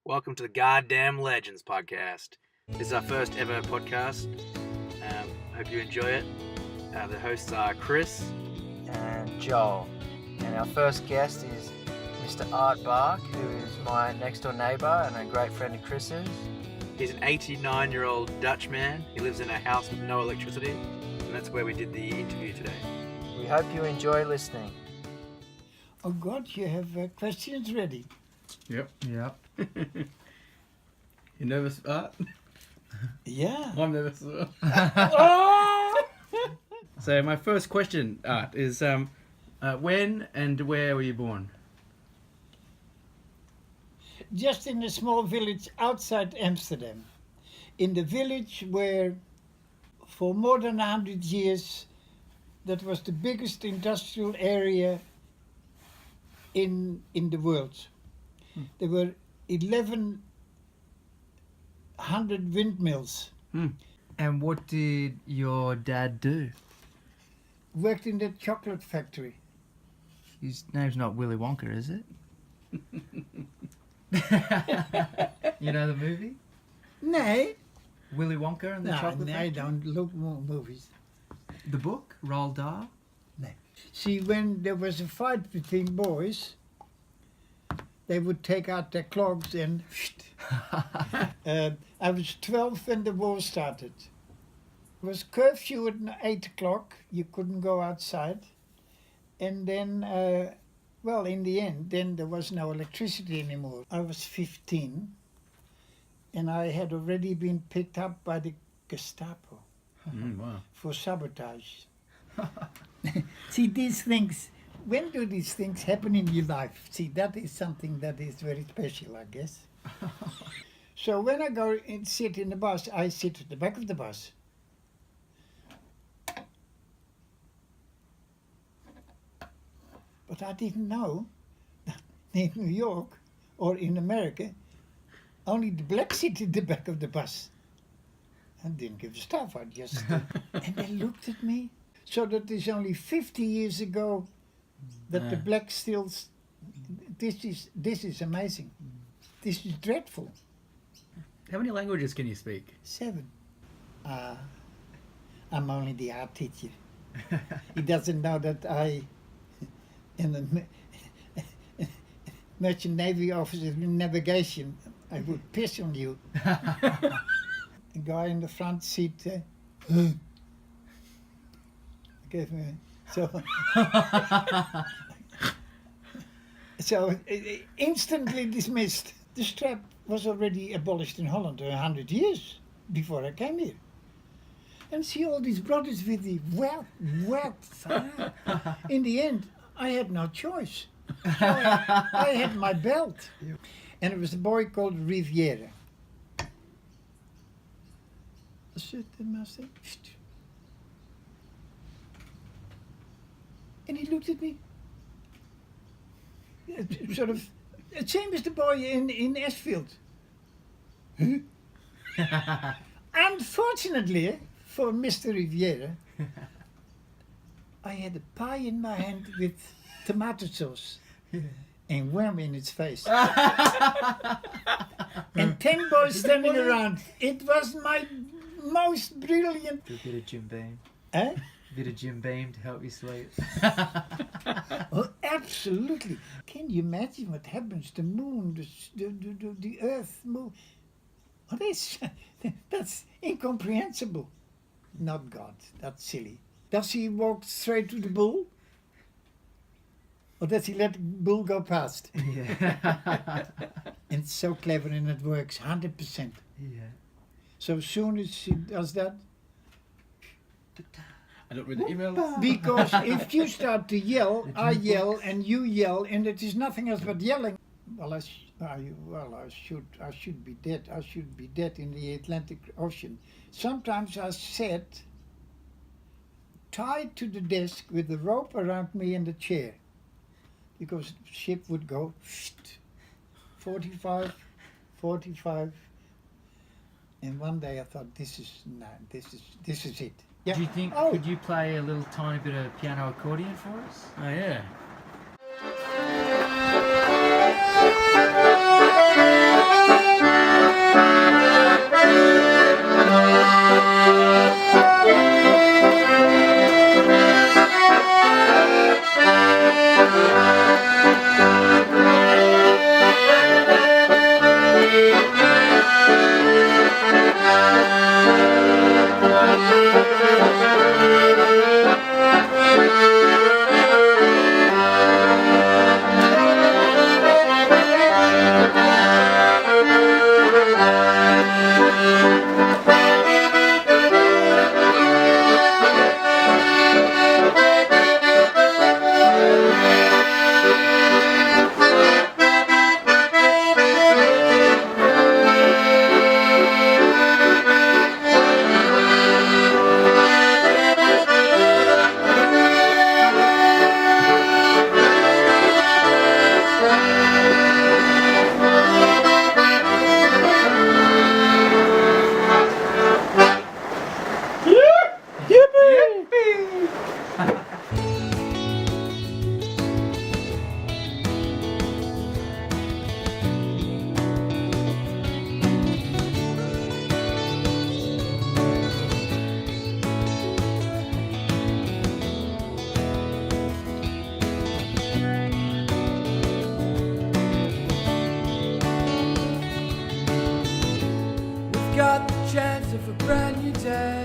Welcome to the Goddamn Legends podcast. This is our first ever podcast. Hope you enjoy it. The hosts are Chris and Joel. And our first guest is Mr. Aart, who is my next door neighbour and a great friend of Chris's. He's an 89-year-old Dutch man. He lives in a house with no electricity, and that's where we did the interview today. We hope you enjoy listening. Oh God, you have questions ready. Yep. Yep. You nervous, Art? Yeah. I'm nervous as well. Oh! So my first question, Art, is when and where were you born? Just in a small village outside Amsterdam. In the village where for more than 100 years that was the biggest industrial area in the world. There were 1,100 windmills. And what did your dad do? Worked in the chocolate factory. His name's not Willy Wonka, is it? You know the movie? No. Willy Wonka and the Chocolate I Factory? don't look more movies. The book? Roald Dahl? No. See, when there was a fight between boys, they would take out their clogs and... I was 12 when the war started. It was curfew at 8 o'clock. You couldn't go outside. And then, in the end, then there was no electricity anymore. I was 15, and I had already been picked up by the Gestapo Wow. for sabotage. See, these things, when do these things happen in your life? See, that is something that is very special, I guess. So when I go and sit in the bus, I sit at the back of the bus. But I didn't know that in New York or in America, only the blacks sit in the back of the bus. I didn't give a stuff, I just... and they looked at me. So that is only 50 years ago that the blacks still... This is amazing. This is dreadful. How many languages can you speak? 7. I'm only the art teacher. He doesn't know that I... in the Merchant Navy office in navigation, I would piss on you. The guy in the front seat gave me so instantly dismissed. The strap was already abolished in Holland 100 years before I came here. And see all these brothers with the fire. In the end, I had no choice. I had my belt. And it was a boy called Riviera. And he looked at me. Sort of, same as the boy in Ashfield. Unfortunately, for Mr. Riviera, I had a pie in my hand with tomato sauce and wham in its face. And 10 boys standing around. It was my most brilliant... A bit of Jim Beam. Eh? A bit of Jim Beam to help you sleep. Oh, absolutely. Can you imagine what happens? The moon, the earth move. What is... That's incomprehensible. Not God. That's silly. Does he walk straight to the bull? Or does he let the bull go past? Yeah. And it's so clever and it works 100%. Yeah. So as soon as he does that, I don't read the emails. because if you start to yell, I yell and you yell, and it is nothing else but yelling. Well, I should be dead. I should be dead in the Atlantic Ocean. Sometimes I sat tied to the desk with the rope around me in the chair, because the ship would go 45, 45, and one day I thought, this is it. Yeah. Do you think, could you play a little tiny bit of piano accordion for us? Oh, yeah. got the chance of a brand new day.